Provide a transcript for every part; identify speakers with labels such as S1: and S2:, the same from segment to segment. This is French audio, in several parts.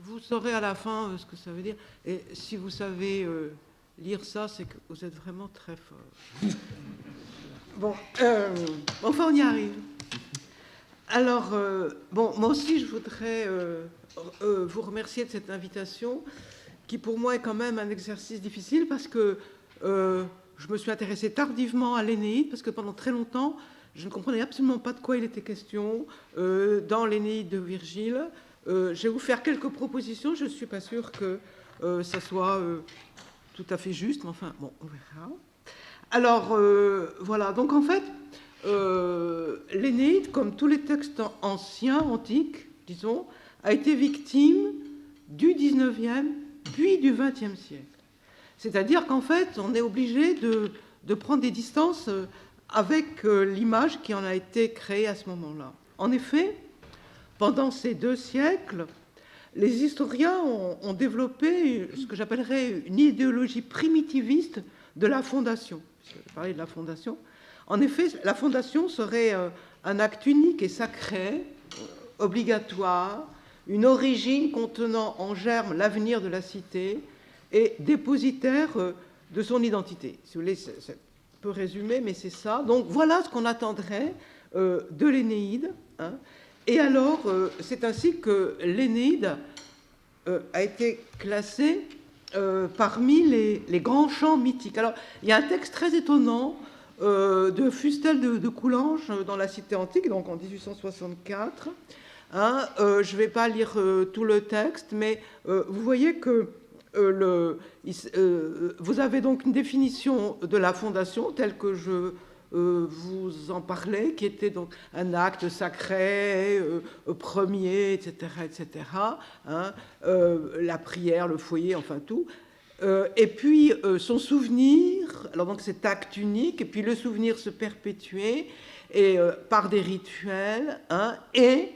S1: Vous saurez à la fin ce que ça veut dire. Et si vous savez lire ça, c'est que vous êtes vraiment très fort. Bon, enfin, on y arrive. Alors, bon, moi aussi, je voudrais vous remercier de cette invitation, qui pour moi est quand même un exercice difficile, parce que je me suis intéressée tardivement à l'Énéide, parce que pendant très longtemps, je ne comprenais absolument pas de quoi il était question dans l'Énéide de Virgile. Je vais vous faire quelques propositions, je ne suis pas sûre que ça soit tout à fait juste, mais enfin, bon, on verra. Alors, voilà, donc en fait, l'Énéide, comme tous les textes anciens, antiques, disons, a été victime du 19e puis du 20e siècle. C'est-à-dire qu'en fait, on est obligé de prendre des distances avec l'image qui en a été créée à ce moment-là. En effet, pendant ces 2 siècles, les historiens ont développé ce que j'appellerais une idéologie primitiviste de la fondation. Je parlais de la fondation. En effet, la fondation serait un acte unique et sacré, obligatoire, une origine contenant en germe l'avenir de la cité et dépositaire de son identité. Si vous voulez, c'est un peu résumé, mais c'est ça. Donc voilà ce qu'on attendrait de l'Énéide. Hein. Et alors, c'est ainsi que l'Énéide a été classée parmi les grands chants mythiques. Alors, il y a un texte très étonnant de Fustel de Coulanges dans la Cité antique, donc en 1864. Hein, je ne vais pas lire tout le texte, mais vous voyez que vous avez donc une définition de la fondation telle que je vous en parlais, qui était donc un acte sacré, premier, etc., etc. Hein, la prière, le foyer, enfin tout. Et puis son souvenir, alors donc cet acte unique, et puis le souvenir se perpétuer et, par des rituels, hein, et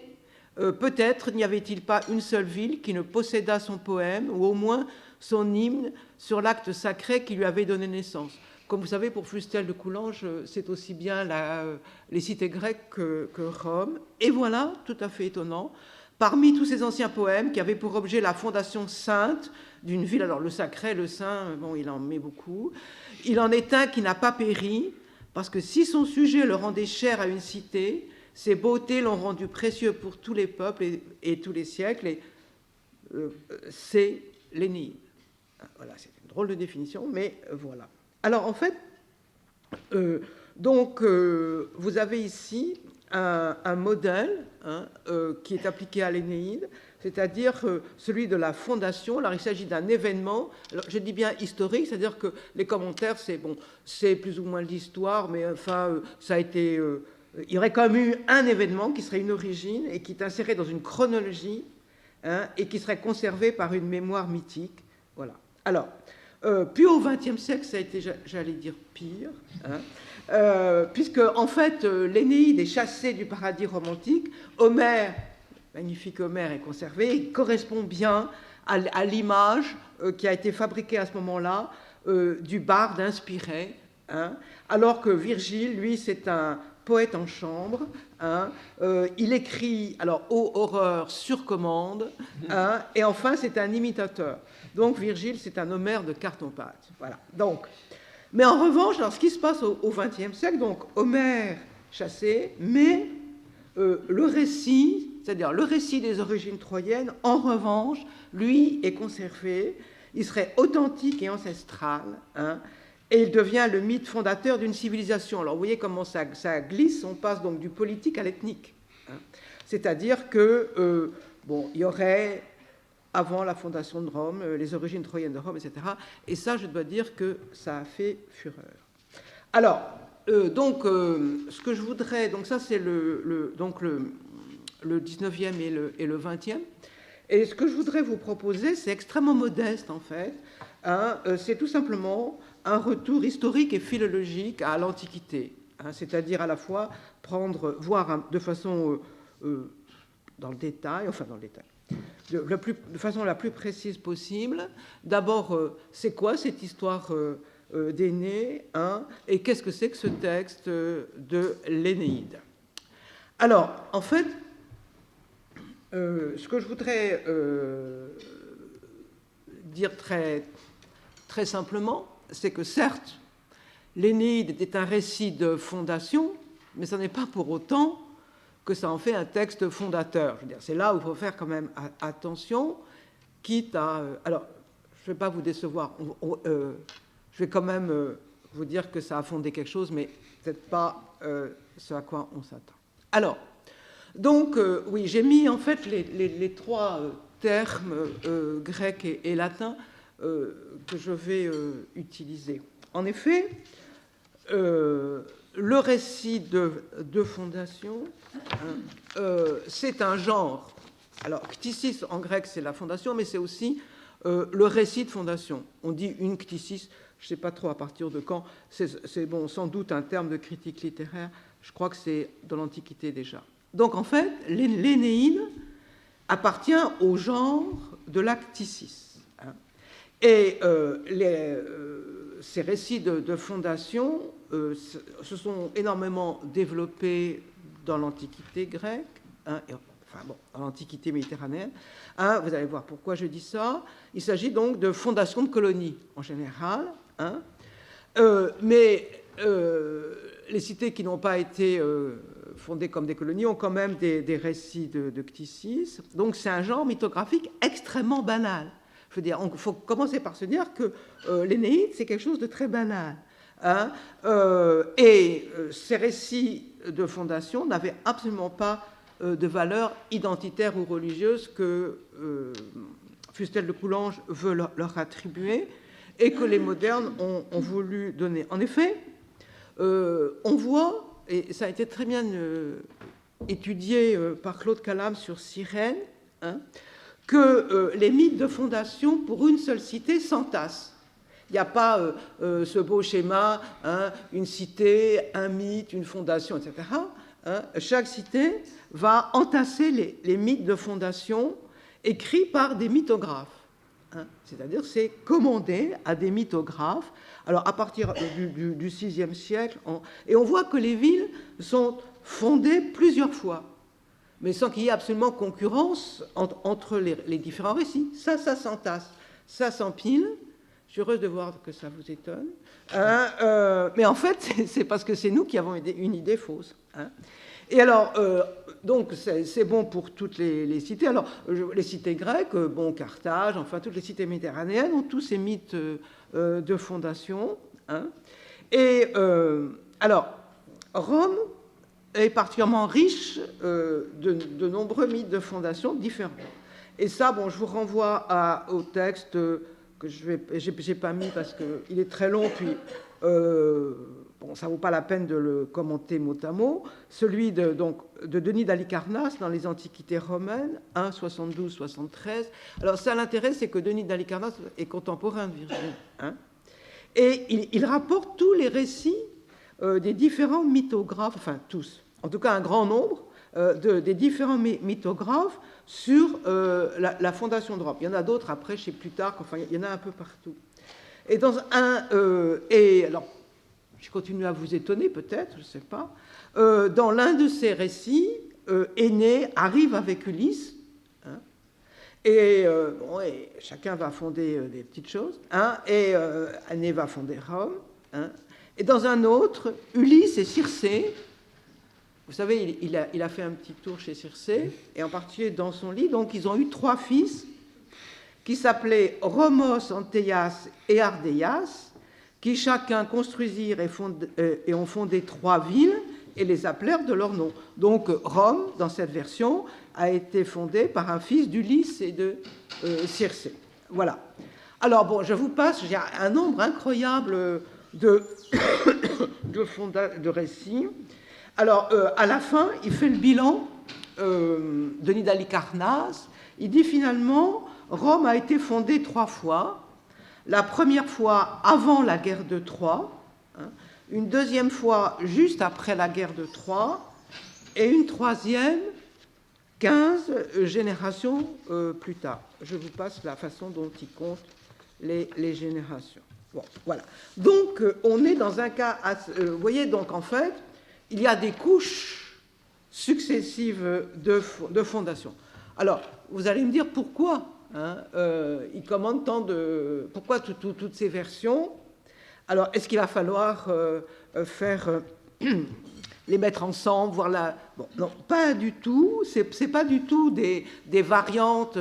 S1: peut-être n'y avait-il pas une seule ville qui ne possédât son poème, ou au moins son hymne sur l'acte sacré qui lui avait donné naissance. Comme vous savez, pour Fustel de Coulanges, c'est aussi bien les cités grecques que Rome. Et voilà, tout à fait étonnant, parmi tous ces anciens poèmes qui avaient pour objet la fondation sainte d'une ville, alors le sacré, le saint, bon, il en met beaucoup, il en est un qui n'a pas péri, parce que si son sujet le rendait cher à une cité, ses beautés l'ont rendu précieux pour tous les peuples et tous les siècles, et c'est l'Énéide. Voilà, c'est une drôle de définition, mais voilà. Alors, en fait, vous avez ici un modèle hein, qui est appliqué à l'Énéide, c'est-à-dire celui de la fondation. Alors, il s'agit d'un événement, alors, je dis bien historique, c'est-à-dire que les commentaires, c'est bon, c'est plus ou moins de l'histoire, mais enfin, ça a été... il y aurait quand même eu un événement qui serait une origine et qui est inséré dans une chronologie hein, et qui serait conservé par une mémoire mythique. Voilà. Alors, puis au XXe siècle, ça a été, j'allais dire, pire, hein, puisque, en fait, l'Énéide est chassée du paradis romantique. Homère, magnifique Homère, est conservé, il correspond bien à l'image qui a été fabriquée à ce moment-là du barde inspiré, hein, alors que Virgile, lui, c'est un poète en chambre. Hein, il écrit, alors, ô horreur, sur commande, hein, et enfin, c'est un imitateur. Donc, Virgile, c'est un Homère de carton-pâte. Voilà. Donc, mais en revanche, alors, ce qui se passe au XXe siècle, donc, Homère chassé, mais le récit, c'est-à-dire le récit des origines troyennes, en revanche, lui, est conservé. Il serait authentique et ancestral, hein, et il devient le mythe fondateur d'une civilisation. Alors, vous voyez comment ça glisse, on passe donc du politique à l'ethnique. Hein. C'est-à-dire que, bon, il y aurait, avant la fondation de Rome, les origines troyennes de Rome, etc. Et ça, je dois dire que ça a fait fureur. Alors, ce que je voudrais, donc ça, c'est le 19e et le 20e. Et ce que je voudrais vous proposer, c'est extrêmement modeste, en fait. Hein, c'est tout simplement un retour historique et philologique à l'Antiquité, hein, c'est-à-dire à la fois voir de façon dans le détail, de façon la plus précise possible. D'abord, c'est quoi cette histoire d'Énée, hein, et qu'est-ce que c'est que ce texte de l'Énéide? Alors, en fait, Ce que je voudrais dire très, très simplement, c'est que certes, l'Énéide est un récit de fondation, mais ce n'est pas pour autant que ça en fait un texte fondateur. Je veux dire, c'est là où il faut faire quand même attention, quitte à... alors, je ne vais pas vous décevoir, je vais quand même vous dire que ça a fondé quelque chose, mais peut-être pas ce à quoi on s'attend. Alors, donc, oui, j'ai mis en fait les trois termes grecs et latins que je vais utiliser. En effet, le récit de fondation, c'est un genre. Alors, ktisis en grec, c'est la fondation, mais c'est aussi le récit de fondation. On dit une ktisis, je ne sais pas trop à partir de quand, c'est bon, sans doute un terme de critique littéraire, je crois que c'est dans l'Antiquité déjà. Donc, en fait, l'Énéide appartient au genre de la ktisis. Hein. Et ces récits de fondation se sont énormément développés dans l'Antiquité grecque, hein, enfin bon, dans l'Antiquité méditerranéenne. Hein, vous allez voir pourquoi je dis ça. Il s'agit donc de fondation de colonies en général. Hein, mais les cités qui n'ont pas été fondées comme des colonies ont quand même des récits de ktisis. Donc c'est un genre mythographique extrêmement banal. Je veux dire, il faut commencer par se dire que l'Énéide, c'est quelque chose de très banal. Hein, et ces récits de fondation n'avaient absolument pas de valeur identitaire ou religieuse que Fustel de Coulanges veut leur attribuer et que les modernes ont voulu donner. En effet, on voit, et ça a été très bien étudié par Claude Calame sur Cyrène, hein, que les mythes de fondation pour une seule cité s'entassent. Il n'y a pas ce beau schéma, hein, une cité, un mythe, une fondation, etc. Hein. Chaque cité va entasser les mythes de fondation écrits par des mythographes. Hein. C'est-à-dire c'est commandé à des mythographes. Alors à partir du VIe siècle, et on voit que les villes sont fondées plusieurs fois, mais sans qu'il y ait absolument concurrence entre les différents récits. Ça s'entasse, ça s'empile. Je suis heureuse de voir que ça vous étonne. Mais en fait, c'est parce que c'est nous qui avons une idée fausse. Hein. Et alors, donc, c'est bon pour toutes les cités. Alors, les cités grecques, bon, Carthage, enfin, toutes les cités méditerranéennes ont tous ces mythes de fondation. Hein. Et alors, Rome est particulièrement riche de nombreux mythes de fondation différents. Et ça, bon, je vous renvoie au texte que j'ai pas mis parce qu'il est très long, puis bon, ça ne vaut pas la peine de le commenter mot à mot, celui de Denis d'Halicarnasse dans les Antiquités romaines, 1, 72, 73. Alors ça, l'intérêt, c'est que Denis d'Halicarnasse est contemporain de Virgile. Hein, et il rapporte tous les récits des différents mythographes, enfin tous, en tout cas un grand nombre, des différents mythographes sur la fondation de Rome. Il y en a d'autres après, chez Plutarque, enfin, il y en a un peu partout. Et dans et alors, je continue à vous étonner peut-être, je ne sais pas, dans l'un de ces récits, Énée arrive avec Ulysse, hein, et, bon, et chacun va fonder des petites choses, hein, et Énée va fonder Rome, hein, et dans un autre, Ulysse et Circé. Vous savez, il a fait un petit tour chez Circé, et en particulier dans son lit. Donc, ils ont eu 3 fils qui s'appelaient Romos, Antéas et Ardéas, qui chacun construisirent et ont fondé 3 villes et les appelèrent de leur nom. Donc, Rome, dans cette version, a été fondée par un fils d'Ulysse et de Circé. Voilà. Alors, bon, je vous passe, j'ai un nombre incroyable de récits. Alors, à la fin, il fait le bilan, Denis d'Halicarnasse. Il dit finalement, Rome a été fondée 3 fois. La première fois avant la guerre de Troie, hein, une deuxième fois juste après la guerre de Troie, et une troisième 15 générations plus tard. Je vous passe la façon dont il compte les générations. Bon, voilà. Donc, on est dans un cas... vous voyez, donc, en fait, il y a des couches successives de fondation. Alors, vous allez me dire pourquoi hein, il commande tant de... Pourquoi toutes ces versions? Alors, est-ce qu'il va falloir faire... les mettre ensemble, voir la... Bon, non, pas du tout. C'est pas du tout des variantes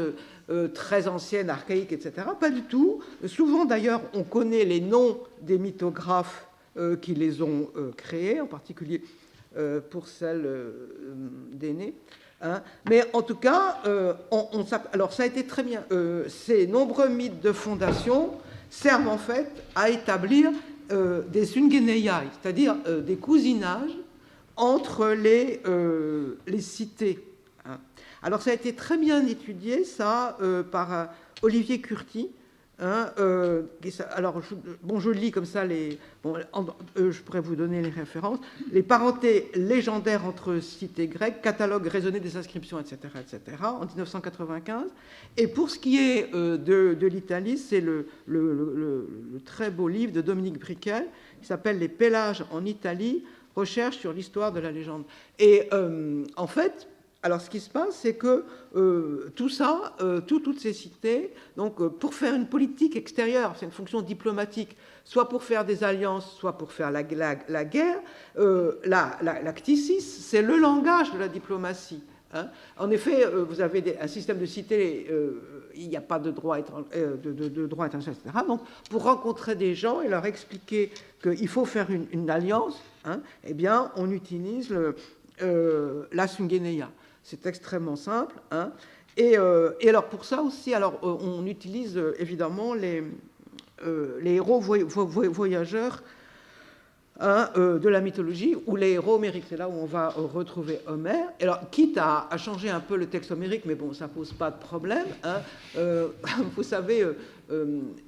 S1: très anciennes, archaïques, etc. Pas du tout. Souvent, d'ailleurs, on connaît les noms des mythographes qui les ont créés, en particulier pour celle d'Énée. Hein. Mais en tout cas, alors ça a été très bien. Ces nombreux mythes de fondation servent en fait à établir des syngeneiai, c'est-à-dire des cousinages entre les cités. Hein. Alors ça a été très bien étudié, ça, par Olivier Curti. Hein, alors, je lis comme ça, je pourrais vous donner les références. Les parentés légendaires entre cités grecques, catalogue raisonné des inscriptions, etc., en 1995. Et pour ce qui est de l'Italie, c'est le très beau livre de Dominique Briquel, qui s'appelle « Les pélages en Italie, recherche sur l'histoire de la légende ». Et en fait, alors, ce qui se passe, c'est que tout ça, toutes ces cités, donc pour faire une politique extérieure, c'est une fonction diplomatique, soit pour faire des alliances, soit pour faire la guerre, la cticis, c'est le langage de la diplomatie. Hein. En effet, vous avez un système de cités, il n'y a pas de droit international, etc. Donc, pour rencontrer des gens et leur expliquer qu'il faut faire une alliance, hein, eh bien, on utilise la syngeneia. C'est extrêmement simple. Hein. Et alors, pour ça aussi, alors, on utilise évidemment les héros voyageurs hein, de la mythologie, ou les héros homériques. C'est là où on va retrouver Homère. Et alors, quitte à changer un peu le texte homérique, mais bon, ça ne pose pas de problème. Hein. Vous savez,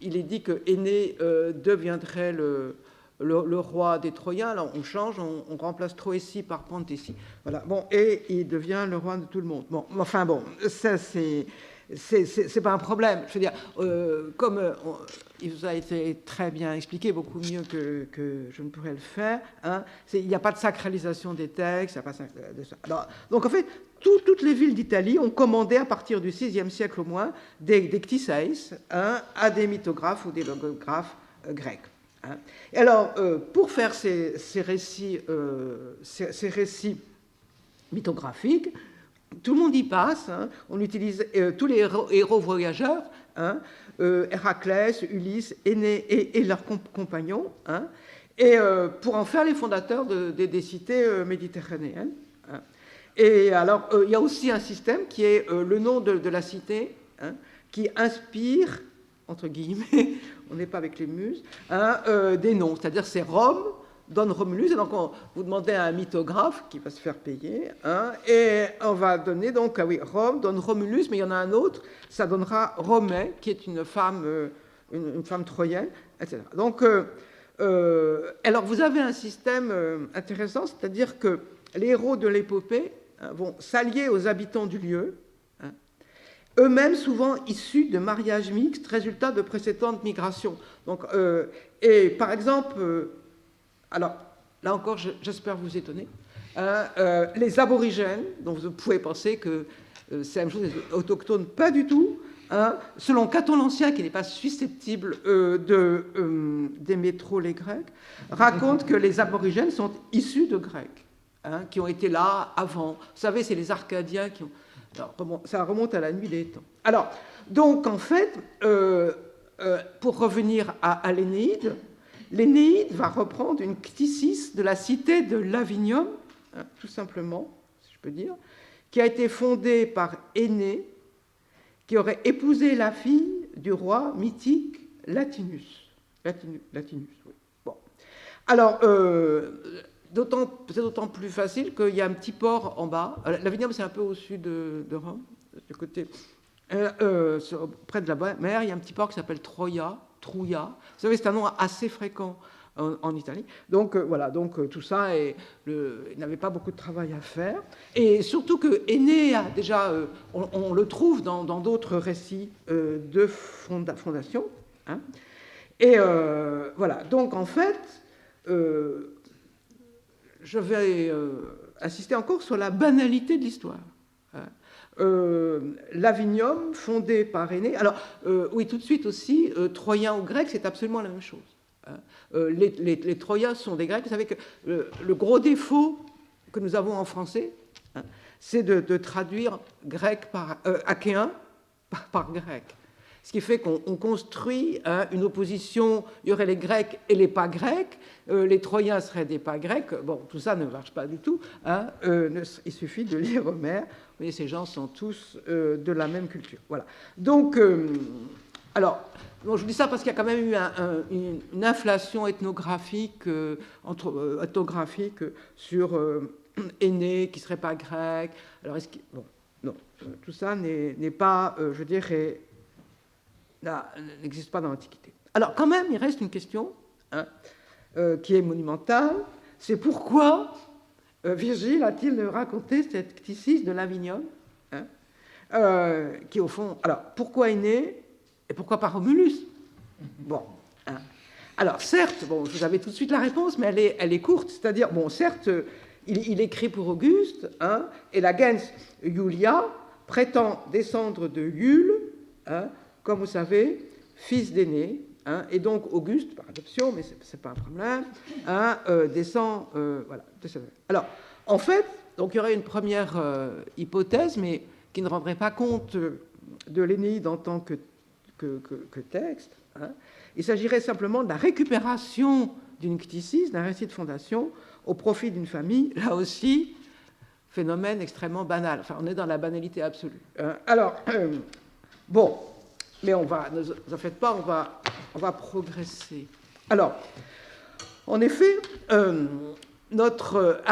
S1: il est dit que Énée deviendrait le roi des Troyens. Alors on change, on remplace Troétie par Pantétie. Voilà. Bon, et il devient le roi de tout le monde. Bon, enfin bon, ça c'est pas un problème. Je veux dire, comme il vous a été très bien expliqué, beaucoup mieux que je ne pourrais le faire. Hein, il n'y a pas de sacralisation des textes. Il y a pas de ça. Alors, donc en fait, toutes les villes d'Italie ont commandé à partir du VIe siècle au moins des ctiseis hein, à des mythographes ou des logographes grecs. Hein. Et alors, pour faire ces récits mythographiques, tout le monde y passe. Hein. On utilise tous les héros voyageurs, hein, Héraclès, Ulysse, Énée et leurs compagnons, hein, et pour en faire les fondateurs des cités méditerranéennes. Hein. Et alors, il y a aussi un système qui est le nom de la cité, hein, qui inspire, entre guillemets, on n'est pas avec les muses, hein, des noms. C'est-à-dire, c'est Rome donne Romulus, et donc vous demandez à un mythographe qui va se faire payer, hein, et on va donner donc, ah oui, Rome donne Romulus, mais il y en a un autre, ça donnera Romée, qui est une femme troyenne, etc. Donc, alors vous avez un système intéressant, c'est-à-dire que les héros de l'épopée hein, vont s'allier aux habitants du lieu, hein, eux-mêmes souvent issus de mariages mixtes, résultat de précédentes migrations. Donc, et par exemple, alors là encore, j'espère vous étonner, hein, les aborigènes, dont vous pouvez penser que c'est la même chose, les autochtones, pas du tout. Hein, selon Caton l'Ancien, qui n'est pas susceptible d'aimer trop les Grecs, raconte que les aborigènes sont issus de Grecs, hein, qui ont été là avant. Vous savez, c'est les Arcadiens qui ont... Alors, ça remonte à la nuit des temps. Alors, donc, en fait, pour revenir à l'Énéide, l'Énéide va reprendre une cticis de la cité de Lavinium, hein, tout simplement, si je peux dire, qui a été fondée par Énée, qui aurait épousé la fille du roi mythique Latinus. Latinus, oui. Bon. Alors, c'est d'autant plus facile qu'il y a un petit port en bas. Lavinium, c'est un peu au sud de Rome, du côté, près de la mer, il y a un petit port qui s'appelle Trouia. Vous savez, c'est un nom assez fréquent en Italie. Donc, voilà, donc tout ça, il n'avait pas beaucoup de travail à faire. Et surtout que Énée a déjà, on le trouve dans d'autres récits de fondation. Hein. Et voilà, donc en fait, je vais insister encore sur la banalité de l'histoire. Hein. Lavinium, fondé par Énée. Alors, oui, tout de suite aussi, Troyens ou Grecs, c'est absolument la même chose. Hein. Les Troyens sont des Grecs. Vous savez que le gros défaut que nous avons en français, hein, c'est de traduire grec par achéen par grec. Ce qui fait qu'on construit une opposition, il y aurait les Grecs et les pas Grecs, les Troyens seraient des pas Grecs. Bon, tout ça ne marche pas du tout. Hein, il suffit de lire Homère. Vous voyez, ces gens sont tous de la même culture. Voilà. Donc, alors, bon, je vous dis ça parce qu'il y a quand même eu une inflation ethnographique, sur Énée, qui ne serait pas grec. Alors, bon, non, tout ça n'est pas, je dirais, n'existe pas dans l'Antiquité. Alors, quand même, il reste une question hein, qui est monumentale. C'est pourquoi Virgile a-t-il raconté cette cticis de Lavinium hein, qui, au fond... Alors, pourquoi Énée et pourquoi pas Romulus? Bon. Hein. Alors, certes, bon, vous avez tout de suite la réponse, mais elle est courte. C'est-à-dire, bon, certes, il écrit pour Auguste, hein, et la gens Iulia prétend descendre de Iule, hein, comme vous savez, fils d'Énée, hein, et donc Auguste, par adoption, mais ce n'est pas un problème, hein, descend. Voilà. Alors, en fait, donc, il y aurait une première hypothèse, mais qui ne rendrait pas compte de l'Énéide en tant que texte. Hein. Il s'agirait simplement de la récupération d'une cticis, d'un récit de fondation, au profit d'une famille, là aussi, phénomène extrêmement banal. Enfin, on est dans la banalité absolue. Alors, bon. Mais ne vous en faites pas, on va progresser. Alors, en effet, un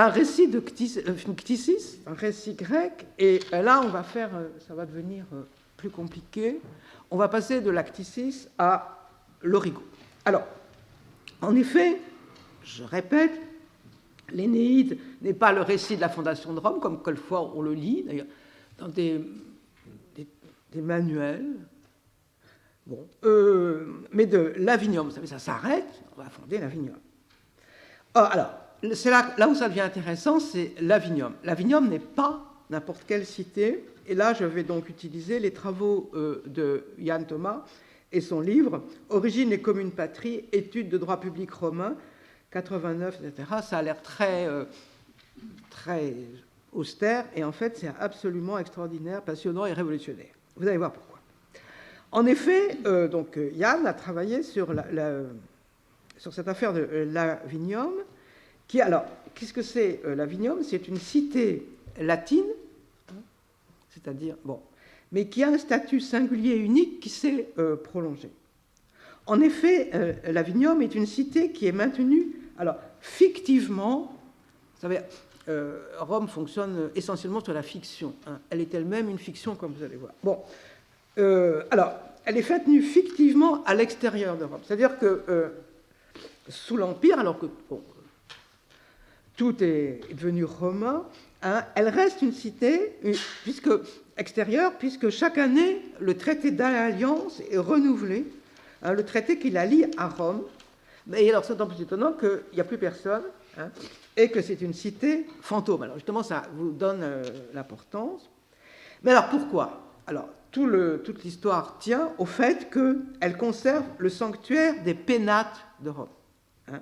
S1: récit de cticis, un récit grec, et là, ça va devenir plus compliqué. On va passer de la cticis à l'origo. Alors, en effet, je répète, l'Énéide n'est pas le récit de la fondation de Rome, comme quelquefois on le lit, d'ailleurs, dans des manuels. Bon, mais de Lavinium, vous savez, ça s'arrête, on va fonder Lavinium. Alors, c'est là où ça devient intéressant, c'est Lavinium. Lavinium n'est pas n'importe quelle cité, et là, je vais donc utiliser les travaux de Yann Thomas et son livre « Origine et commune patrie, études de droit public romain, 89, etc. » Ça a l'air très austère, et en fait, c'est absolument extraordinaire, passionnant et révolutionnaire. Vous allez voir pourquoi. En effet, donc, Yann a travaillé sur cette affaire de Lavinium, alors, qu'est-ce que c'est Lavinium? C'est une cité latine, c'est-à-dire, bon, mais qui a un statut singulier unique qui s'est prolongé. En effet, Lavinium est une cité qui est maintenue, alors, fictivement, vous savez, Rome fonctionne essentiellement sur la fiction. Hein. Elle est elle-même une fiction, comme vous allez voir. Bon. Alors, elle est maintenue fictivement à l'extérieur de Rome. C'est-à-dire que sous l'Empire, alors que bon, tout est devenu romain, hein, elle reste une cité extérieure, puisque chaque année, le traité d'alliance est renouvelé, hein, le traité qui la lie à Rome. Mais alors, c'est d'autant plus étonnant qu'il n'y a plus personne, hein, et que c'est une cité fantôme. Alors, justement, ça vous donne l'importance. Mais alors, pourquoi? Alors, toute l'histoire tient au fait qu'elle conserve le sanctuaire des pénates de Rome. Hein.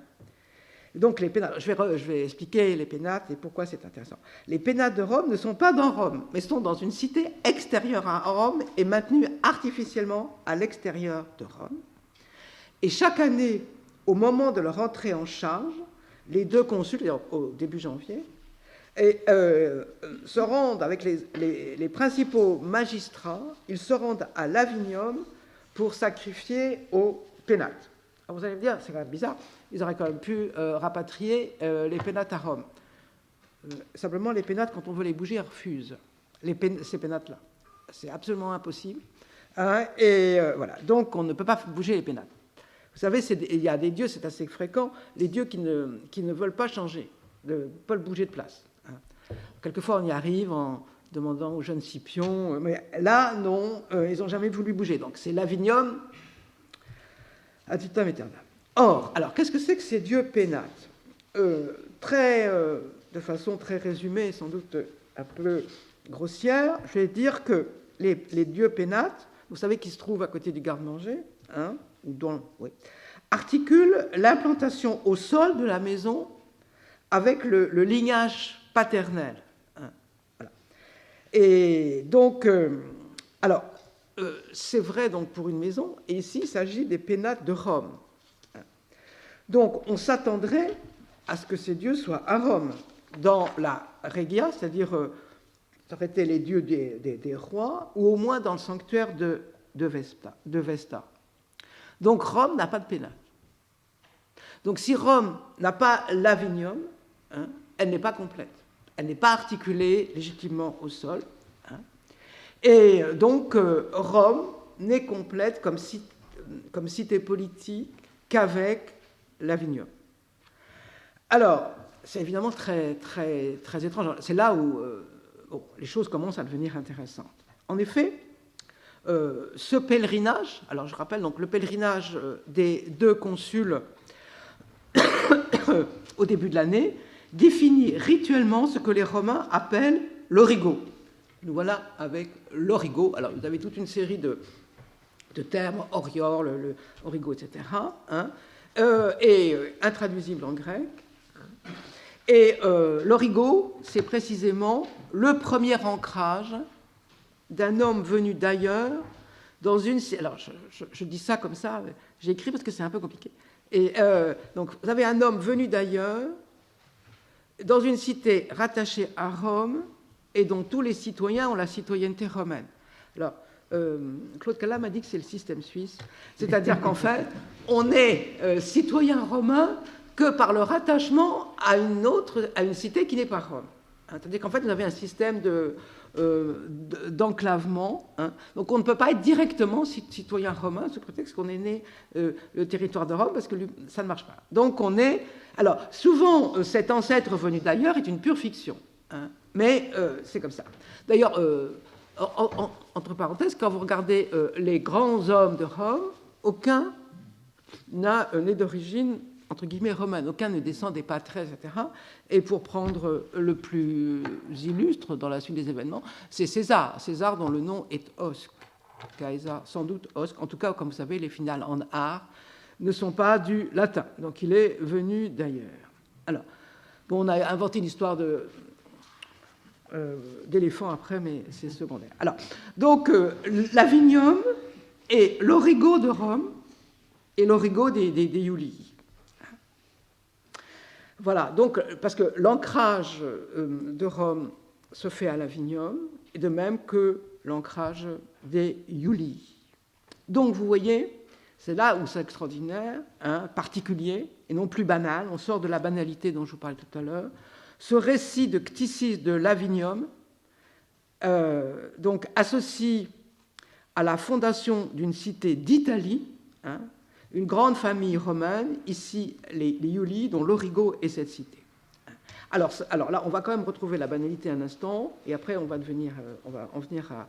S1: Donc, les pénates, je vais expliquer les pénates et pourquoi c'est intéressant. Les pénates de Rome ne sont pas dans Rome, mais sont dans une cité extérieure à Rome et maintenue artificiellement à l'extérieur de Rome. Et chaque année, au moment de leur entrée en charge, les deux consuls, au début janvier, se rendent avec les principaux magistrats, ils se rendent à Lavinium pour sacrifier aux pénates. Alors vous allez me dire, c'est quand même bizarre, ils auraient quand même pu rapatrier les pénates à Rome. Simplement, les pénates, quand on veut les bouger, elles refusent ces pénates-là. C'est absolument impossible. Hein, et voilà, donc on ne peut pas bouger les pénates. Vous savez, il y a des dieux, c'est assez fréquent, les dieux qui ne veulent pas changer, ne veulent pas bouger de place. Quelquefois, on y arrive en demandant au jeune Scipion, mais là, non, ils n'ont jamais voulu bouger. Donc, c'est Lavinium ad vitam aeternam. Or, alors, qu'est-ce que c'est que ces dieux pénates? De façon très résumée, sans doute un peu grossière, je vais dire que les dieux pénates, vous savez qu'ils se trouvent à côté du garde-manger, hein, ou oui, articulent l'implantation au sol de la maison avec le lignage paternel. Hein, voilà. Et donc, alors, c'est vrai donc pour une maison, et ici il s'agit des pénates de Rome. Donc on s'attendrait à ce que ces dieux soient à Rome, dans la Regia, c'est-à-dire ça aurait été les dieux des rois, ou au moins dans le sanctuaire de Vesta. Donc Rome n'a pas de pénate. Donc si Rome n'a pas l'Avinium, hein, elle n'est pas complète. Elle n'est pas articulée légitimement au sol. Hein. Et donc Rome n'est complète comme cité politique qu'avec l'Avinium. Alors, c'est évidemment très, très, très étrange. C'est là où les choses commencent à devenir intéressantes. En effet, ce pèlerinage, alors je rappelle donc le pèlerinage des 2 consuls au début de l'année, définit rituellement ce que les Romains appellent l'origo. Nous voilà avec l'origo. Alors, vous avez toute une série de termes, orior, le origo, etc., hein, et intraduisible en grec. Et l'origo, c'est précisément le premier ancrage d'un homme venu d'ailleurs dans une... Alors, je dis ça comme ça, j'ai écrit parce que c'est un peu compliqué. Et donc, vous avez un homme venu d'ailleurs dans une cité rattachée à Rome et dont tous les citoyens ont la citoyenneté romaine. Alors, Claude Cala m'a dit que c'est le système suisse, c'est-à-dire qu'en fait, on est citoyen romain que par le rattachement à une cité qui n'est pas Rome. C'est-à-dire qu'en fait, vous avez un système d'enclavement. Hein. Donc, on ne peut pas être directement citoyen romain sous prétexte qu'on est né le territoire de Rome, parce que ça ne marche pas. Donc, on est... Alors, souvent, cet ancêtre venu d'ailleurs est une pure fiction. Hein. Mais c'est comme ça. D'ailleurs, entre parenthèses, quand vous regardez les grands hommes de Rome, aucun n'est d'origine entre guillemets romaine, aucun ne descend des patrès, etc. Et pour prendre le plus illustre dans la suite des événements, c'est César. César dont le nom est Osque. Caesar, sans doute Osque. En tout cas, comme vous savez, les finales en art ne sont pas du latin. Donc il est venu d'ailleurs. Alors, bon, on a inventé une histoire d'éléphant après, mais c'est secondaire. Alors, donc, l'Avinium est l'origo de Rome et l'origo des Iulii. Voilà, donc, parce que l'ancrage de Rome se fait à l'Avinium, et de même que l'ancrage des Iulii. Donc, vous voyez, c'est là où c'est extraordinaire, hein, particulier, et non plus banal, on sort de la banalité dont je vous parlais tout à l'heure, ce récit de Cticis de l'Avinium, donc associe à la fondation d'une cité d'Italie, hein, une grande famille romaine, ici les Iulii, dont l'origo est cette cité. Alors là, on va quand même retrouver la banalité un instant, et après on va en venir à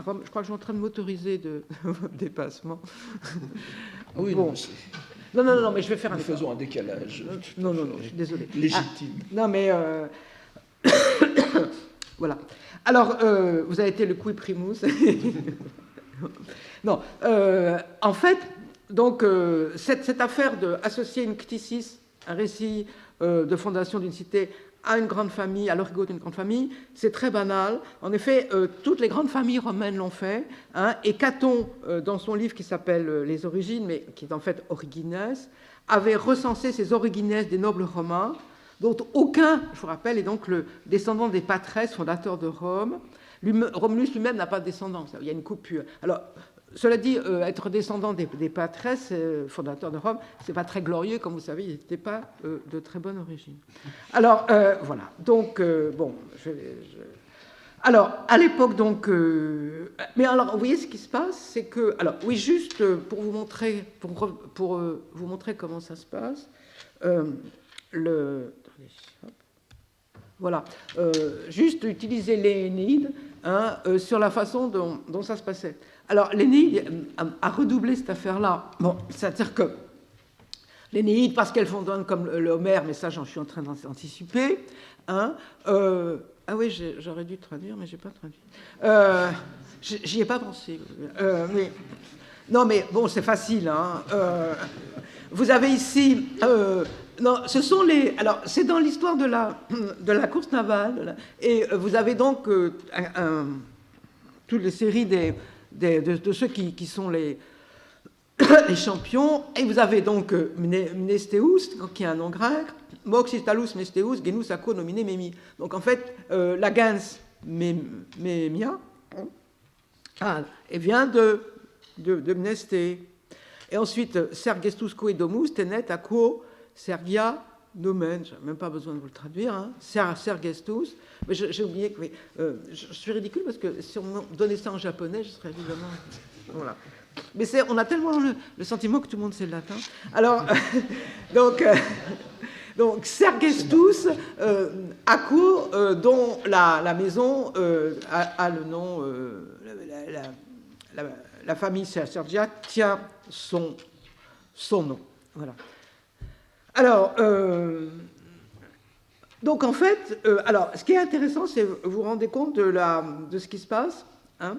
S1: Rome. Je crois que je suis en train de m'autoriser de dépassement.
S2: Oui,
S1: bon. Non, mais je vais faire
S2: Nous faisons un décalage.
S1: Non, je suis désolé.
S2: Légitime.
S1: Non, mais... voilà. Alors, vous avez été le qui primus. Non, en fait, donc, cette affaire d'associer une cticis, un récit de fondation d'une cité, à une grande famille, à l'origo d'une grande famille, c'est très banal. En effet, toutes les grandes familles romaines l'ont fait. Hein, et Caton, dans son livre qui s'appelle Les Origines, mais qui est en fait Origines, avait recensé ces origines des nobles romains, dont aucun, je vous rappelle, est donc le descendant des patrès fondateurs de Rome. Romulus lui-même n'a pas de descendance, il y a une coupure. Alors, cela dit, être descendant des patrès fondateurs de Rome, c'est pas très glorieux, comme vous savez, ils n'étaient pas de très bonne origine. Alors, voilà. Donc, bon, alors, à l'époque, donc... mais alors, vous voyez, ce qui se passe, c'est que... Alors, oui, juste pour vous montrer, vous montrer comment ça se passe, voilà. Juste utiliser l'Énéide, hein, sur la façon dont ça se passait. Alors, l'Énéide a redoublé cette affaire-là. Bon, c'est-à-dire que l'Énéide, parce qu'elle fonctionne comme l'Homère, mais ça, j'en suis en train d'anticiper, hein, Ah oui, j'aurais dû traduire, mais j'ai pas traduit. J'y ai pas pensé. Non, mais bon, c'est facile. Hein. Vous avez ici... non, ce sont les... Alors, c'est dans l'histoire de la course navale. Et vous avez donc toutes les séries de ceux qui sont les champions. Et vous avez donc Mnestheus, qui est un nom grec, Mox Italus Mnestheus, Genus Aco nominé Mémi. Donc en fait, la gens Mémia, elle vient de Mnesthé. Et ensuite, Sergestus Coedomus, Tenet Aco, Sergia Nomen. Je n'ai même pas besoin de vous le traduire. Hein. Sergestus. Mais j'ai oublié que. Je suis ridicule parce que si on me donnait ça en japonais, je serais évidemment. Voilà. Mais on a tellement le sentiment que tout le monde sait le latin. Alors, donc Sergestus, Aco, dont la maison a le nom, la famille Sergia tient son nom. Voilà. Alors, donc en fait, alors, ce qui est intéressant, c'est vous vous rendez compte de ce qui se passe. Hein,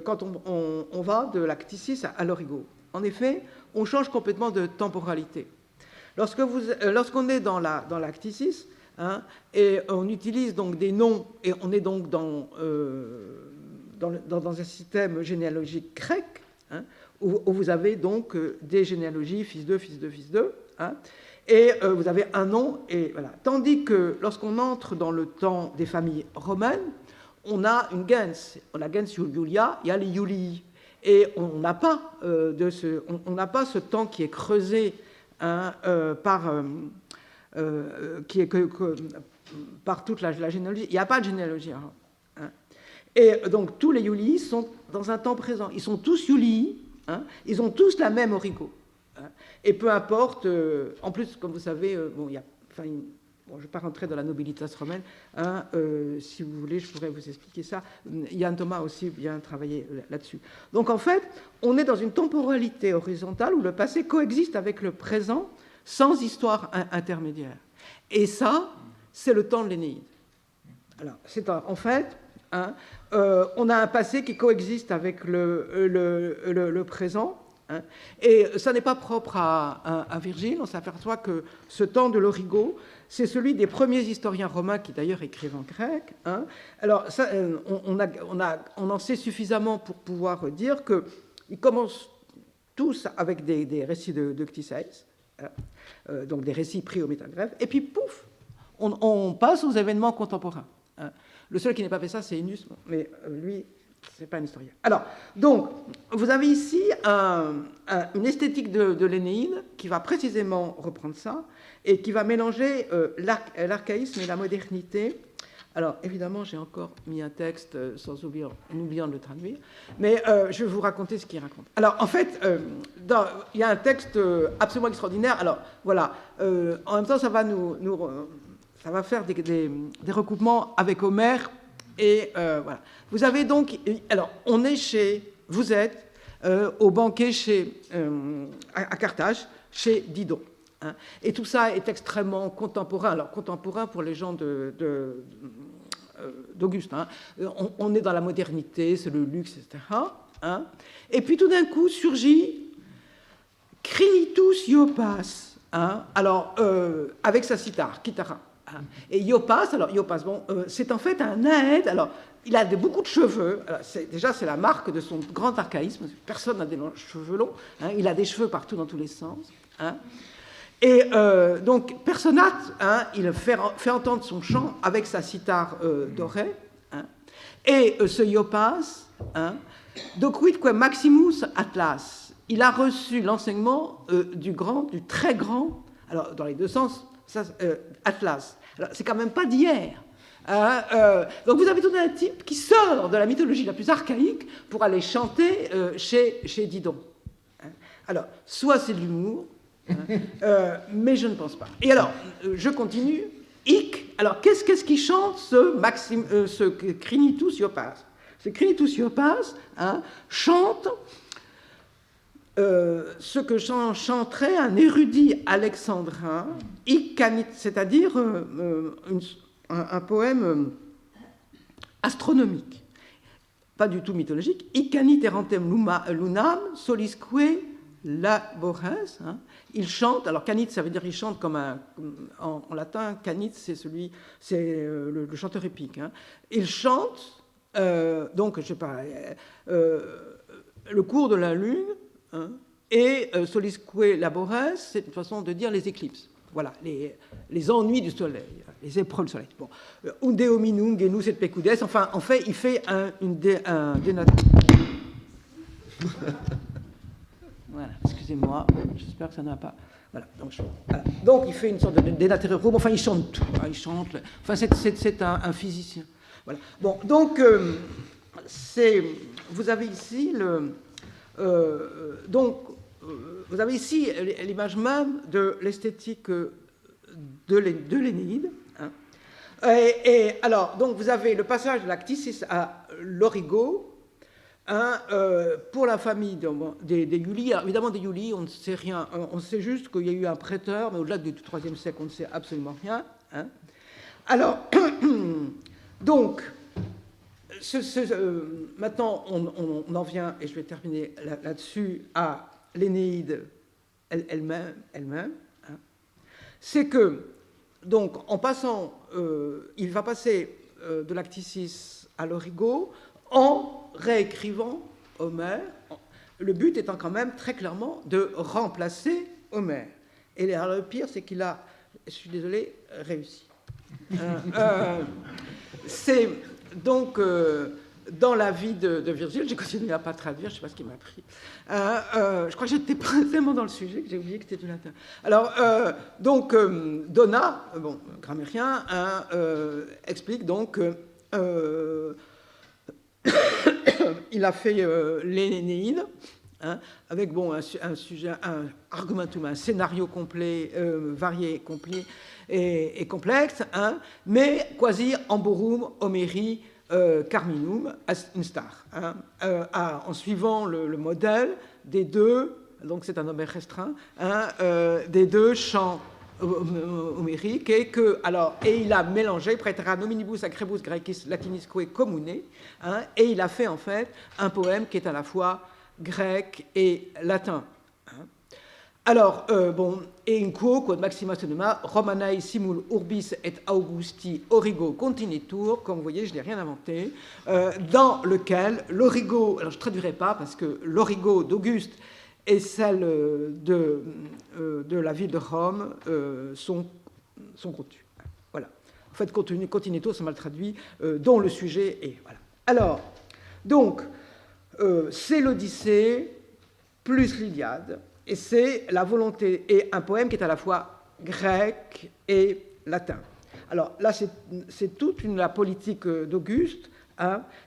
S1: quand on va de la cticis à l'origo. En effet, on change complètement de temporalité. Lorsqu'on est dans la cticis, hein, et on utilise donc des noms, et on est donc dans un système généalogique grec, hein, où vous avez donc des généalogies fils 2, fils 2, fils 2, hein, et vous avez un nom, et voilà. Tandis que lorsqu'on entre dans le temps des familles romaines, on a une gens, on a gens Julia, il y a les Julii, et on n'a pas ce temps qui est creusé hein, par toute la généalogie. Il n'y a pas de généalogie. Hein. Et donc tous les Julii sont dans un temps présent. Ils sont tous Julii, hein, ils ont tous la même origo. Hein, et peu importe, en plus, comme vous savez, bon, il y a, enfin, bon, je ne vais pas rentrer dans la nobilitas romaine. Hein, si vous voulez, je pourrais vous expliquer ça. Yann Thomas aussi bien travaillé là-dessus. Donc, en fait, on est dans une temporalité horizontale où le passé coexiste avec le présent sans histoire intermédiaire. Et ça, c'est le temps de l'Énéide. Alors, c'est en fait, hein, on a un passé qui coexiste avec le présent. Hein, et ça n'est pas propre à Virgile. On s'aperçoit que ce temps de l'origo, c'est celui des premiers historiens romains qui d'ailleurs écrivent en grec. Hein. Alors, ça, on en sait suffisamment pour pouvoir dire qu'ils commencent tous avec des récits de Ctesias, hein, donc des récits pris au métagraphe, et puis pouf, on passe aux événements contemporains. Hein. Le seul qui n'ait pas fait ça, c'est Innus, mais lui, c'est pas un historien. Alors, donc, vous avez ici une esthétique de l'Énéide qui va précisément reprendre ça et qui va mélanger l'archaïsme et la modernité. Alors, évidemment, j'ai encore mis un texte en oubliant de le traduire, mais je vais vous raconter ce qu'il raconte. Alors, en fait, il y a un texte absolument extraordinaire. Alors, voilà. En même temps, ça va faire des recoupements avec Homère. Et voilà. Vous avez donc... Alors, vous êtes au banquet à Carthage, chez Didon. Hein, et tout ça est extrêmement contemporain. Alors, contemporain pour les gens d'Auguste. Hein. On est dans la modernité, c'est le luxe, etc. Hein. Et puis, tout d'un coup, surgit Crinitus Iopas. Hein, alors, avec sa cithare, Kitara. Et Iopas, bon, c'est en fait un naède. Alors, il a beaucoup de cheveux. Alors, c'est la marque de son grand archaïsme. Personne n'a des cheveux longs. Hein, il a des cheveux partout dans tous les sens. Hein. Et donc, Personnate, hein, il fait entendre son chant avec sa cithare dorée. Hein. Et ce Iopas, hein, docuitque Maximus Atlas, il a reçu l'enseignement du très grand, alors dans les deux sens, Atlas. Alors, c'est quand même pas d'hier. Hein, donc vous avez tout un type qui sort de la mythologie la plus archaïque pour aller chanter chez Didon. Hein. Alors, soit c'est de l'humour, hein, mais je ne pense pas. Et alors, je continue. Alors, qu'est-ce qui chante ce Crinitus Iopas? Ce Crinitus Iopas, hein, chante ce que chanterait un érudit alexandrin, c'est-à-dire un poème astronomique, pas du tout mythologique. Icanit erantem lunam solisque labores. Il chante. Alors canit, ça veut dire il chante comme en latin. Canit, c'est le chanteur épique. Il chante. Donc, je sais pas. Le cours de la lune. Et solisque labores, c'est une façon de dire les éclipses. Voilà, les ennuis du soleil, les épreuves du soleil. Bon, unde hominum genus et pecudes. Enfin, en fait, il fait un voilà, excusez-moi, j'espère que ça n'a pas. Voilà, donc il fait une sorte de dénaturé. Enfin, il chante tout. Il chante. Enfin, c'est un physicien. Voilà. Bon, donc vous avez ici vous avez ici l'image même de l'esthétique de l'Énéide. Et alors, donc, vous avez le passage de l'Actisis à l'Origo. Pour la famille des Iuli. Alors, évidemment, des Iuli, on ne sait rien. On sait juste qu'il y a eu un prêteur, mais au-delà du IIIe siècle, on ne sait absolument rien. Alors, donc, maintenant, on en vient, et je vais terminer là-dessus, à l'Énéide elle-même. C'est que, donc, en passant, il va passer de l'Actisis à l'Origo en réécrivant Homère, le but étant quand même très clairement de remplacer Homère. Et le pire, c'est qu'il a, je suis désolé, réussi. C'est donc dans la vie de Virgile, j'ai continué à ne pas traduire, je ne sais pas ce qui m'a pris. Je crois que j'étais tellement dans le sujet que j'ai oublié que c'était du latin. Alors, donc, Donat, grammairien, explique donc il a fait l'Énéide, avec un sujet, un argumentum, un scénario complet, varié, complet et complexe, mais quasi amborum homeri carminum instar, en suivant le modèle des deux, donc c'est un Homère restreint, des deux chants homériques, et il a mélangé praetera nominibus acrebus graecis latinisque commune, et il a fait en fait un poème qui est à la fois grec et latin. Alors, et in quo, quod maxima sonoma, Romanae simul urbis et Augusti origo continetur, comme vous voyez, je n'ai rien inventé, dans lequel l'origo, alors je ne traduirai pas parce que l'origo d'Auguste et celle de la ville de Rome sont contenues. Voilà. En fait, continetur, c'est mal traduit, dont le sujet est. Voilà. Alors, donc, c'est l'Odyssée plus l'Iliade, et c'est la volonté, et un poème qui est à la fois grec et latin. Alors là, c'est toute la politique d'Auguste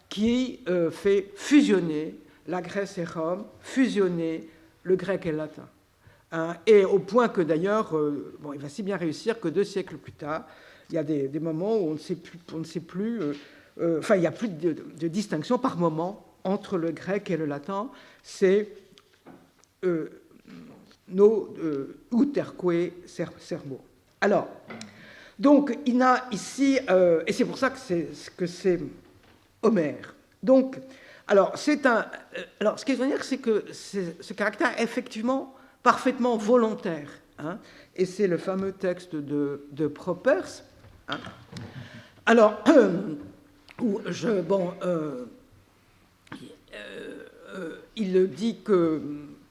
S1: qui fait fusionner la Grèce et Rome, fusionner le grec et le latin. Et au point que d'ailleurs, il va si bien réussir que 2 siècles plus tard, il y a des moments où on ne sait plus, il n'y a plus de distinction par moment entre le grec et le latin. C'est no uterque sermo. Alors, donc, il a ici, et c'est pour ça que c'est Homère. Donc, alors, ce qui est à dire, c'est que ce caractère est effectivement parfaitement volontaire. Et c'est le fameux texte de Properce. Alors, où il dit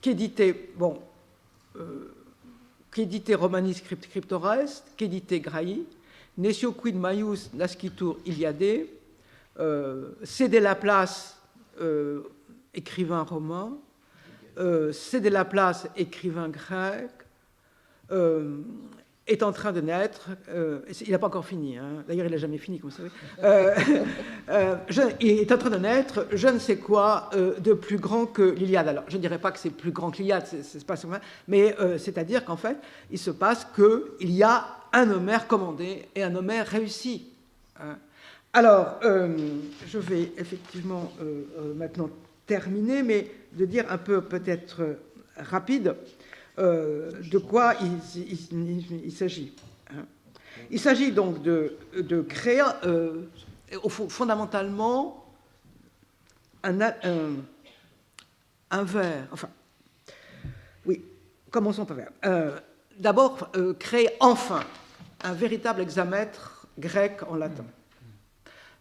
S1: qu'édité Romanis scriptores, qu'édité Graï, nescio quid maius nascitur Iliade, cédez la place, écrivain romain, cédez la place, écrivain grec, est en train de naître, il n'a pas encore fini, d'ailleurs il n'a jamais fini, comme vous savez, il est en train de naître, je ne sais quoi, de plus grand que l'Iliade. Alors, je ne dirais pas que c'est plus grand que l'Iliade, c'est pas ça, mais c'est-à-dire qu'en fait, il se passe qu'il y a un Homère commandé et un Homère réussi. Alors, je vais effectivement maintenant terminer, mais de dire un peu peut-être rapide de quoi il s'agit. Il s'agit donc de créer au fond, fondamentalement, un vers, enfin, oui, commençons par vers. D'abord, créer enfin un véritable hexamètre grec en latin.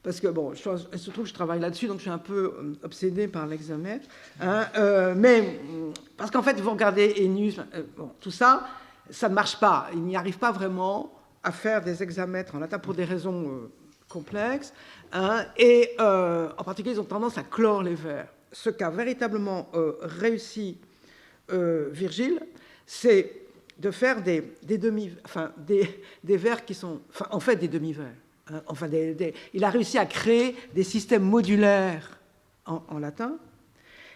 S1: Parce que, bon, il se trouve que je travaille là-dessus, donc je suis un peu obsédé par l'hexamètre. Mais, parce qu'en fait, vous regardez Ennius, bon, tout ça, ça ne marche pas. Il n'y arrive pas vraiment à faire des hexamètres en latin pour des raisons complexes. Et en particulier, ils ont tendance à clore les vers. Ce qu'a véritablement réussi Virgile, c'est de faire des vers qui sont, enfin, en fait, des demi-vers. Enfin, il a réussi à créer des systèmes modulaires en latin.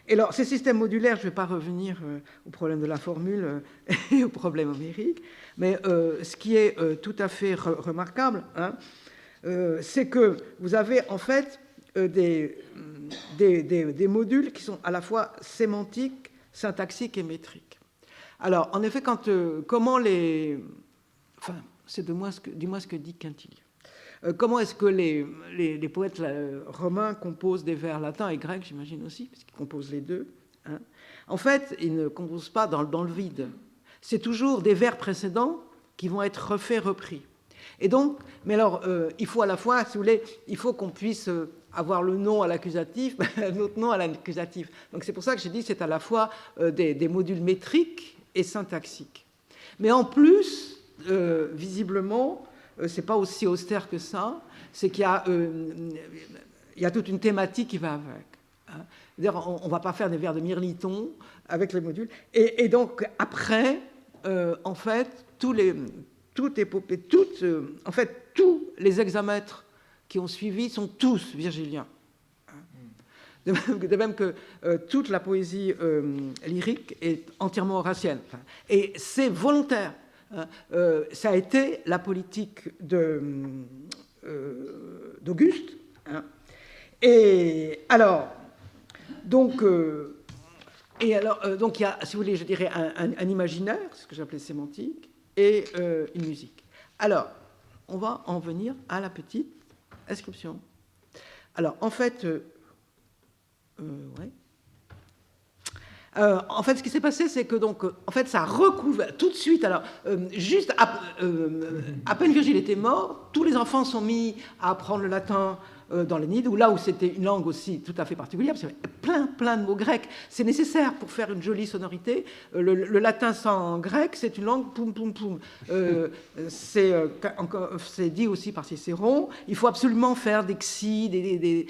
S1: Et alors, ces systèmes modulaires, je ne vais pas revenir au problème de la formule et au problème homérique, mais ce qui est tout à fait remarquable, c'est que vous avez en fait des modules qui sont à la fois sémantiques, syntaxiques et métriques. Alors, en effet, comment les... Enfin, c'est dis-moi ce que dit Quintilian. Comment est-ce que les poètes romains composent des vers latins et grecs, j'imagine aussi, parce qu'ils composent les deux. En fait, ils ne composent pas dans le vide. C'est toujours des vers précédents qui vont être repris. Et donc, mais alors, il faut à la fois, si vous voulez, il faut qu'on puisse avoir le nom à l'accusatif, l'autre nom à l'accusatif. Donc c'est pour ça que j'ai dit que c'est à la fois des modules métriques et syntaxiques. Mais en plus, visiblement, c'est pas aussi austère que ça, c'est qu'il y a toute une thématique qui va avec. D'ailleurs, on ne va pas faire des vers de Mirliton avec les modules. Et donc, après, en fait, tous les hexamètres qui ont suivi sont tous virgiliens. De même que toute la poésie lyrique est entièrement horacienne. Et c'est volontaire. Ça a été la politique d'Auguste. Et alors, donc, il y a, si vous voulez, je dirais un imaginaire, ce que j'appelais sémantique, et une musique. Alors, on va en venir à la petite inscription. Alors, en fait, ouais. En fait, ce qui s'est passé, c'est que donc, en fait, ça recouvre tout de suite. Alors, juste à peine Virgile était mort, tous les enfants sont mis à apprendre le latin dans l'Énéide, là où c'était une langue aussi tout à fait particulière, parce qu'il y avait plein de mots grecs. C'est nécessaire pour faire une jolie sonorité. Le latin sans grec, c'est une langue poum poum poum. C'est dit aussi par Cicéron. Il faut absolument faire des xi, des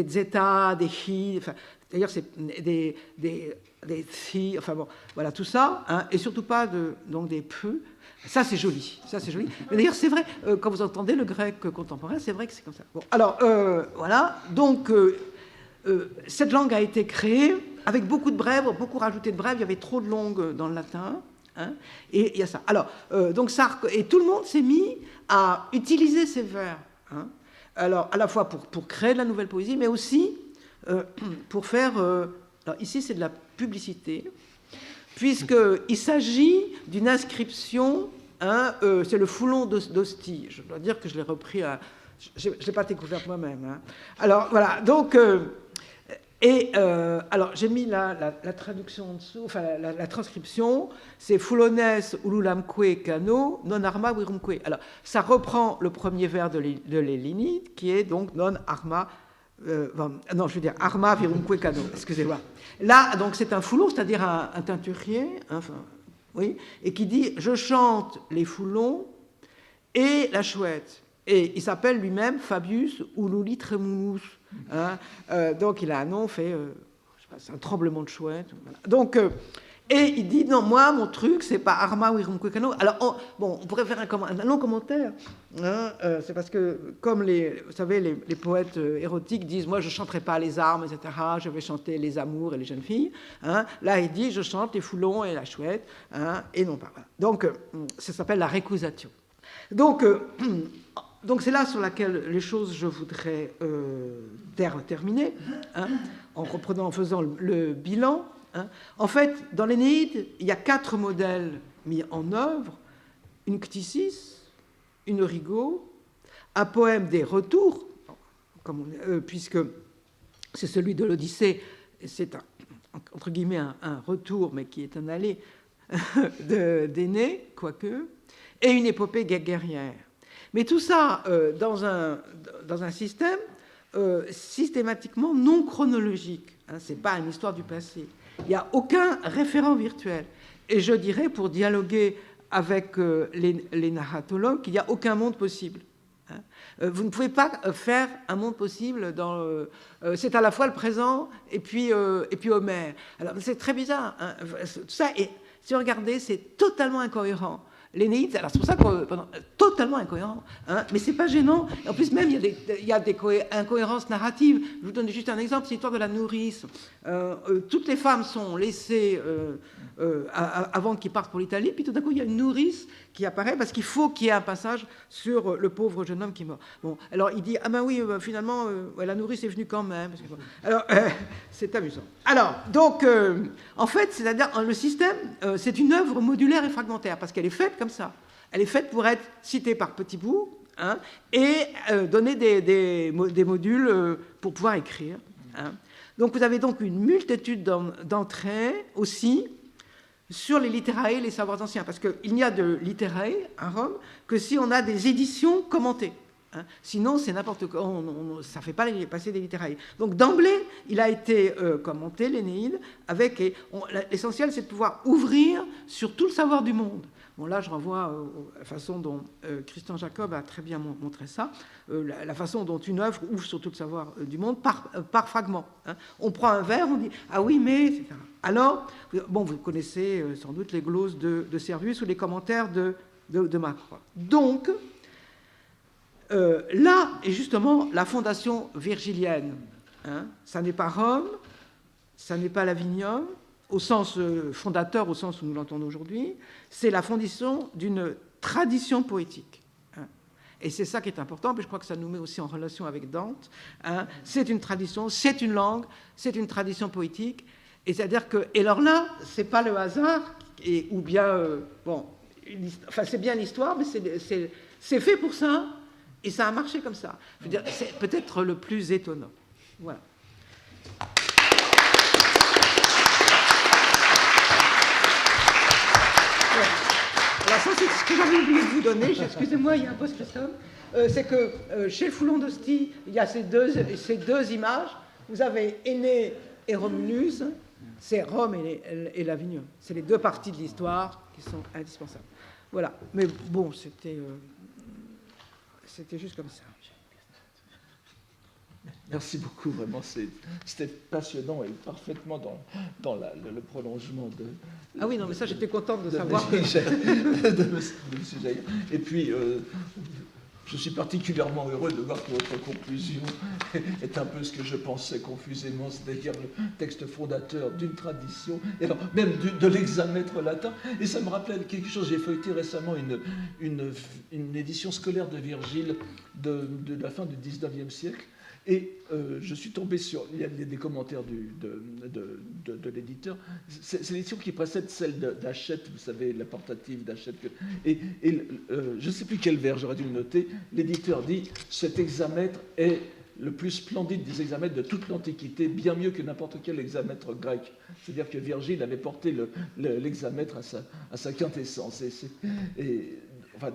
S1: zeta, des chi. Enfin, d'ailleurs, c'est des si, enfin bon, voilà tout ça, et surtout pas donc des peu. Ça c'est joli, Mais d'ailleurs c'est vrai, quand vous entendez le grec contemporain, c'est vrai que c'est comme ça. Bon, alors voilà, donc cette langue a été créée avec beaucoup de brèves, beaucoup rajouté de brèves. Il y avait trop de langues dans le latin, et il y a ça. Alors donc ça, et tout le monde s'est mis à utiliser ces vers. Alors à la fois pour créer de la nouvelle poésie, mais aussi pour faire. Alors ici c'est de la publicité, puisqu'il s'agit d'une inscription, c'est le foulon d'Ostie. Je dois dire que je l'ai repris, je ne l'ai pas découvert moi-même. Alors voilà, donc, alors j'ai mis la traduction en dessous, enfin la transcription, c'est Fulones ululamque cano, non arma virumque. Alors ça reprend le premier vers de l'Énéide, qui est donc non arma. Non, je veux dire arma virumque cano, excusez-moi. Là, donc, c'est un foulon, c'est-à-dire un teinturier, enfin, oui, et qui dit « Je chante les foulons et la chouette ». Et il s'appelle lui-même Fabius Ululi Tremunus. Donc, il a un nom fait, je sais pas, c'est un tremblement de chouette. Voilà. Donc, et il dit « Non, moi, mon truc, c'est pas arma virumque cano ». Alors, on pourrait faire un long commentaire. C'est parce que, comme vous savez, les poètes érotiques disent « Moi, je ne chanterai pas les armes, etc. Je vais chanter les amours et les jeunes filles. » Là, il dit « Je chante les foulons et la chouette. » Et non pas. Voilà. Donc, ça s'appelle la récusatio. Donc, c'est là sur laquelle les choses, je voudrais terminer, en faisant le bilan. En fait, dans l'Énéide, il y a 4 modèles mis en œuvre, une ctisis, une Rigaud, un poème des retours, puisque c'est celui de l'Odyssée, c'est entre guillemets un retour, mais qui est un aller d'Énée, quoique, et une épopée guerrière. Mais tout ça dans un système systématiquement non chronologique. Ce n'est pas une histoire du passé. Il n'y a aucun référent virtuel. Et je dirais, pour dialoguer avec les narratologues, qu'il n'y a aucun monde possible. Vous ne pouvez pas faire un monde possible dans... c'est à la fois le présent et puis Homère. Alors, c'est très bizarre. Hein. Tout ça, et si vous regardez, c'est totalement incohérent. L'Énéide, alors c'est pour ça que totalement incohérent, hein, mais c'est pas gênant. En plus, même, il y a des incohérences narratives. Je vous donne juste un exemple, c'est l'histoire de la nourrice. Toutes les femmes sont laissées avant qu'ils partent pour l'Italie, puis tout d'un coup, il y a une nourrice qui apparaît parce qu'il faut qu'il y ait un passage sur le pauvre jeune homme qui meurt. Bon, alors il dit, ah ben oui, finalement, la nourrice est venue quand même. Parce que, alors, c'est amusant. Alors, donc, en fait, c'est-à-dire, le système, c'est une œuvre modulaire et fragmentaire, parce qu'elle est faite comme ça. Elle est faite pour être citée par petits bouts, hein, et donner des modules pour pouvoir écrire. Hein. Donc, vous avez donc une multitude d'entrées aussi sur les literae et les savoirs anciens, parce qu'il n'y a de literae à Rome que si on a des éditions commentées. Hein. Sinon, c'est n'importe quoi, ça ne fait pas passer des literae. Donc, d'emblée, il a été commenté, l'Énéide, avec... L'essentiel, c'est de pouvoir ouvrir sur tout le savoir du monde. Bon, là, je renvoie à la façon dont Christian Jacob a très bien montré ça, la façon dont une œuvre ouvre sur tout le savoir du monde par fragment. Hein. On prend un vers, on dit « Ah oui, mais... » etc. Alors, bon, vous connaissez sans doute les glosses de Servius ou les commentaires de Macroy. Donc, là est justement la fondation virgilienne. Hein. Ça n'est pas Rome, ça n'est pas l'Avignon, au sens fondateur, au sens où nous l'entendons aujourd'hui, c'est la fondation d'une tradition poétique. Hein. Et c'est ça qui est important, mais je crois que ça nous met aussi en relation avec Dante. Hein. C'est une tradition, c'est une langue, c'est une tradition poétique. Et c'est-à-dire que, et alors là, c'est pas le hasard, ou bien, bon, enfin c'est bien l'histoire, mais c'est fait pour ça, et ça a marché comme ça. Je veux dire, c'est peut-être le plus étonnant. Voilà. Alors ça, c'est ce que j'avais oublié de vous donner. Excusez-moi, il y a un post-scriptum. C'est que chez Foulon d'Ostie, il y a ces deux images. Vous avez Énée et Romulus. C'est Rome et l'Avignon. C'est les deux parties de l'histoire qui sont indispensables. Voilà. Mais bon, c'était juste comme ça.
S2: Merci beaucoup, vraiment, c'était passionnant et parfaitement dans le prolongement de...
S1: Ah oui, non, mais ça, j'étais contente de savoir.
S2: De M. Jaïr. Et puis, je suis particulièrement heureux de voir que votre conclusion est un peu ce que je pensais confusément, c'est-à-dire le texte fondateur d'une tradition, et alors, même de l'hexamètre latin. Et ça me rappelle quelque chose, j'ai feuilleté récemment une édition scolaire de Virgile de la fin du 19e siècle. Et je suis tombé sur... Il y a des commentaires de l'éditeur. C'est l'édition qui précède celle d'Hachette, vous savez, la portative d'Hachette. Et je ne sais plus quel vers, j'aurais dû le noter. L'éditeur dit « Cet hexamètre est le plus splendide des hexamètres de toute l'Antiquité, bien mieux que n'importe quel hexamètre grec. » C'est-à-dire que Virgile avait porté l'hexamètre à sa quintessence. Enfin,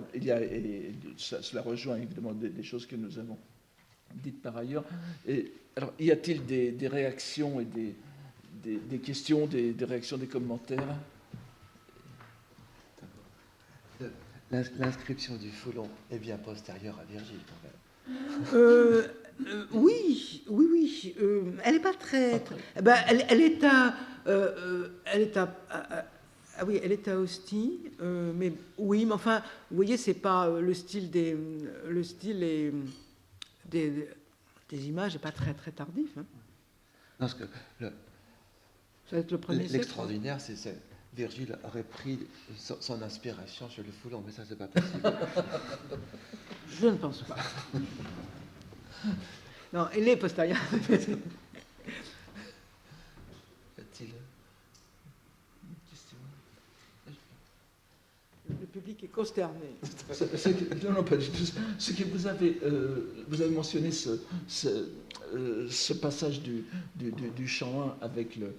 S2: cela rejoint évidemment des choses que nous avons dites par ailleurs. Et, alors, y a-t-il des réactions et des questions, des réactions, des commentaires?
S3: L'inscription du Foulon est bien postérieure à Virgile, quand même.
S1: Oui. Elle n'est pas très... Ben, elle est à Ostie, mais oui, mais enfin, vous voyez, c'est pas le style des images n'est pas très très tardif. Hein.
S3: Non, parce que
S1: ça va être le premier.
S3: L'extraordinaire, c'est Virgile aurait pris son inspiration chez le Foulon, mais ça, c'est pas possible.
S1: Je ne pense pas. Non, il est postérieur.
S3: Y a-t-il
S1: Le public est consterné.
S2: Non, pas du tout. C'est que vous avez mentionné ce passage du chant 1 avec le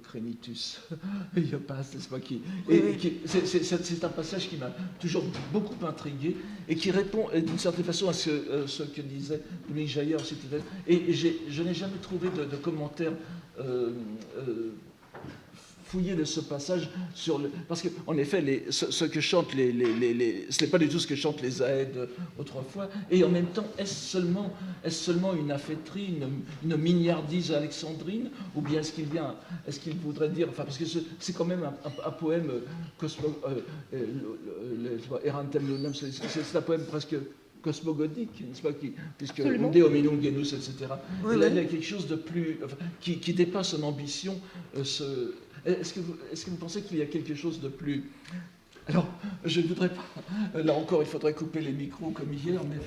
S2: Crénitus Iopas, n'est-ce pas, c'est un passage qui m'a toujours beaucoup intrigué et qui répond d'une certaine façon à ce que disait Dominique Jaillard. Et je n'ai jamais trouvé de commentaire fouiller de ce passage parce qu'en effet, ce que chantent ce n'est pas du tout ce que chantent les Aèdes autrefois, et en même temps, est-ce seulement une affaîtrie, une mignardise alexandrine, ou bien est-ce qu'il voudrait dire, enfin, parce que c'est quand même un poème Erantem Lunam, c'est un poème presque cosmogonique, n'est-ce pas, puisque De hominum genus, etc.
S1: Oui,
S2: il y a quelque chose de plus, qui dépasse son ambition. Est-ce que vous pensez qu'il y a quelque chose de plus... Alors, je ne voudrais pas... Là encore, il faudrait couper les micros comme hier, mais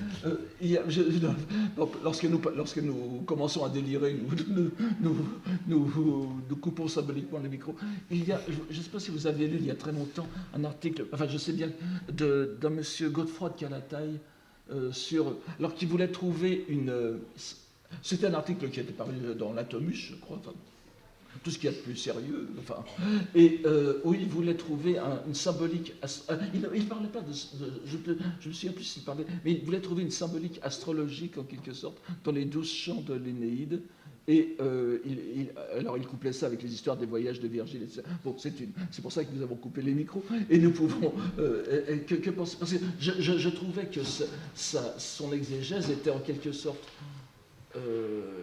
S2: lorsque nous commençons à délirer, nous coupons symboliquement les micros. Je ne sais pas si vous avez lu il y a très longtemps un article, enfin je sais bien, d'un monsieur Godefroy de Calataille, alors qu'il voulait trouver c'était un article qui était paru dans l'Atomus, je crois, enfin, tout ce qu'il y a de plus sérieux, enfin, et où il voulait trouver une symbolique. Il ne parlait pas je me souviens plus s'il parlait, mais il voulait trouver une symbolique astrologique en quelque sorte dans les 12 chants de l'Énéide. Et alors il couplait ça avec les histoires des voyages de Virgile, etc. Bon, c'est pour ça que nous avons coupé les micros, et nous pouvons... que penser, parce que je trouvais que son exégèse était en quelque sorte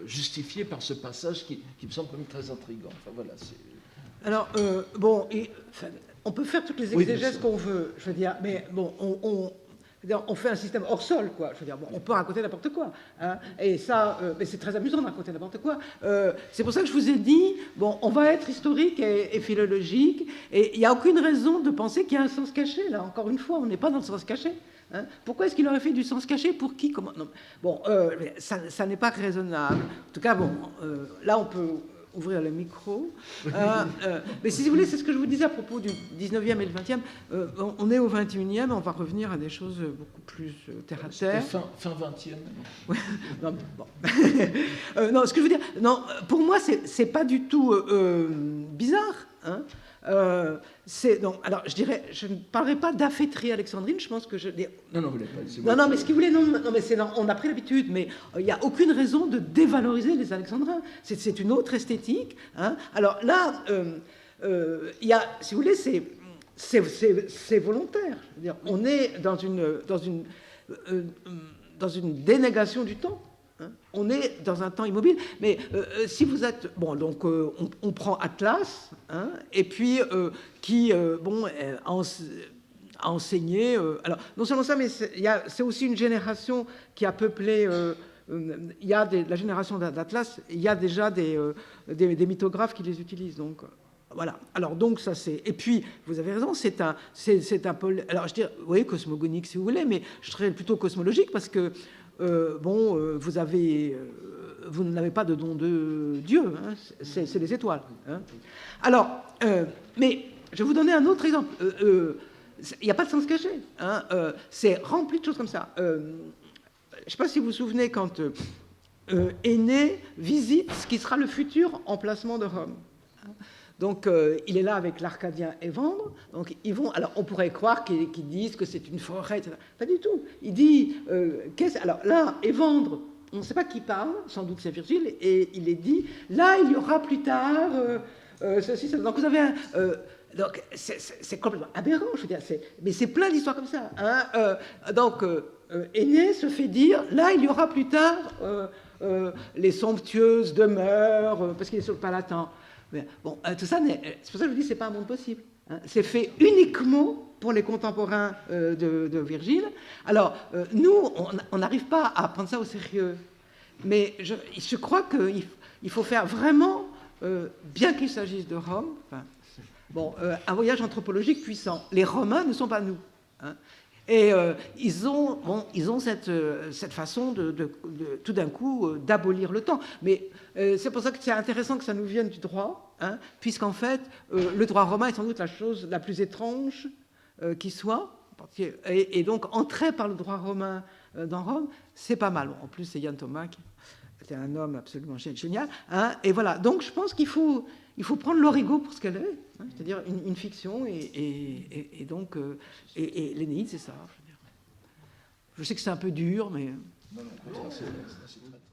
S2: justifiée par ce passage qui me semble quand même très intriguant. Enfin voilà,
S1: Alors, on peut faire toutes les exégèses qu'on veut, je veux dire, mais bon, on fait un système hors sol, quoi. Je veux dire, bon, on peut raconter n'importe quoi, hein, et ça, mais c'est très amusant de raconter n'importe quoi. C'est pour ça que je vous ai dit, bon, on va être historique et philologique, et il n'y a aucune raison de penser qu'il y a un sens caché. Là, encore une fois, on n'est pas dans le sens caché. Hein. Pourquoi est-ce qu'il aurait fait du sens caché? Pour qui? Comment? Non. Bon, ça n'est pas raisonnable. En tout cas, bon, là, on peut ouvrir le micro. Mais si vous voulez, c'est ce que je vous disais à propos du 19e et le 20e. On est au 21e, on va revenir à des choses beaucoup plus terre-à-terre.
S2: Fin 20e.
S1: Ouais. Non, bon. Non, ce que je veux dire, non, pour moi, c'est pas du tout bizarre. Hein. Alors, je dirais, je ne parlerai pas d'affaîtrie alexandrine, je pense que je...
S2: Non, vous l'avez pas.
S1: Non, mais ce qu'il voulait, on a pris l'habitude, mais il n'y a aucune raison de dévaloriser les Alexandrins. C'est une autre esthétique. Hein. Alors là, il y a, si vous voulez, c'est volontaire. Je veux dire, on est dans une dénégation du temps. Hein. On est dans un temps immobile, mais si vous êtes... Bon, donc on prend Atlas, hein, et puis qui, a enseigné... alors, non seulement ça, mais c'est aussi une génération qui a peuplé... il y a la génération d'Atlas, il y a déjà des mythographes qui les utilisent, donc... Voilà. Alors donc ça c'est... Et puis, vous avez raison, c'est un peu... Alors je dirais, oui, cosmogonique si vous voulez, mais je serais plutôt cosmologique parce que vous n'avez pas de don de Dieu, hein, c'est les étoiles. Hein. Alors, mais je vais vous donner un autre exemple. Il n'y a pas de sens caché. Hein, c'est rempli de choses comme ça. Je ne sais pas si vous vous souvenez quand Énée visite ce qui sera le futur emplacement de Rome. Hein. Donc, il est là avec l'Arcadien Évandre. Donc, ils vont. Alors, on pourrait croire qu'ils disent que c'est une forêt, etc. Pas du tout. Il dit. Alors là, Évandre, on ne sait pas qui parle, sans doute c'est Virgile, et il est dit là, il y aura plus tard ceci, ça. Donc, vous avez un. Donc, c'est complètement aberrant, je veux dire. Mais c'est plein d'histoires comme ça. Hein. Donc, Énée se fait dire là, il y aura plus tard les somptueuses demeures, parce qu'il est sur le Palatin. Mais, bon, tout ça, c'est pour ça que je vous dis, c'est pas un monde possible. Hein. C'est fait uniquement pour les contemporains de Virgile. Alors, nous, on n'arrive pas à prendre ça au sérieux. Mais je crois qu'il faut faire vraiment, bien qu'il s'agisse de Rome, un voyage anthropologique puissant. Les Romains ne sont pas nous. Hein. Et ils ont cette façon de tout d'un coup d'abolir le temps. Mais c'est pour ça que c'est intéressant que ça nous vienne du droit, hein, puisqu'en fait, le droit romain est sans doute la chose la plus étrange qui soit. Et donc, entrer par le droit romain dans Rome, c'est pas mal. En plus, c'est Yann Thomas qui était un homme absolument génial. Hein, et voilà. Donc, je pense qu'il faut prendre l'Origo pour ce qu'elle est, hein, c'est-à-dire une fiction. Et donc, l'Énéide, c'est ça. Je sais que c'est un peu dur, mais...
S2: Non, non, c'est très